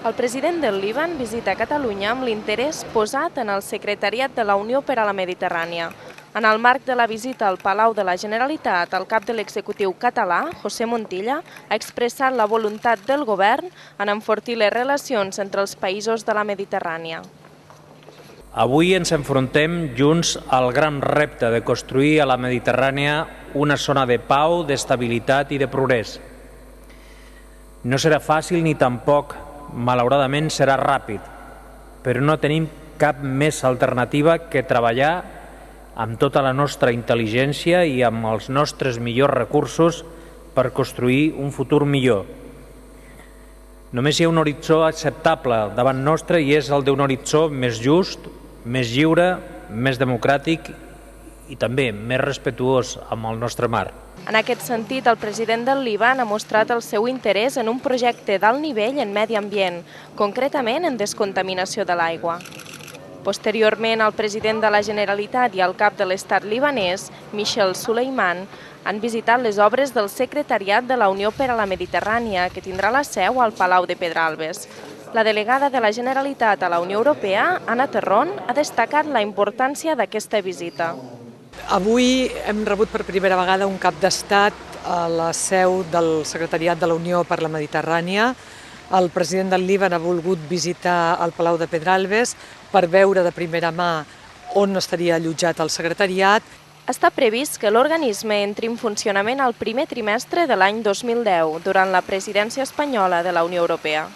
El president del Líban visita Catalunya amb l'interès posat en el secretariat de la Unió per a la Mediterrània. En el marc de la visita al Palau de la Generalitat, el cap de l'executiu català, José Montilla, ha expressat la voluntat del govern en enfortir les relacions entre els països de la Mediterrània. Avui ens enfrontem junts al gran repte de construir a la Mediterrània una zona de pau, d'estabilitat i de progrés. No serà fàcil ni tampoc, malauradament, serà ràpid, però no tenim cap més alternativa que treballar amb tota la nostra intel·ligència i amb els nostres millors recursos per construir un futur millor. Només hi ha un horitzó acceptable davant nostre i és el d'un horitzó més just, més lliure, més democràtic i també més respectuós amb el nostre mar. En aquest sentit, el president del Líban ha mostrat el seu interès en un projecte d'alt nivell en medi ambient, concretament en descontaminació de l'aigua. Posteriorment, el president de la Generalitat i el cap de l'Estat libanès, Michel Suleiman, han visitat les obres del Secretariat de la Unió per a la Mediterrània, que tindrà la seu al Palau de Pedralbes. La delegada de la Generalitat a la Unió Europea, Anna Terrón, ha destacat la importància d'aquesta visita. Avui hem rebut per primera vegada un cap d'estat a la seu del Secretariat de la Unió per la Mediterrània. El president del Líban ha volgut visitar el Palau de Pedralbes per veure de primera mà on estaria allotjat el secretariat. Està previst que l'organisme entri en funcionament al primer trimestre de l'any 2010, durant la presidència espanyola de la Unió Europea.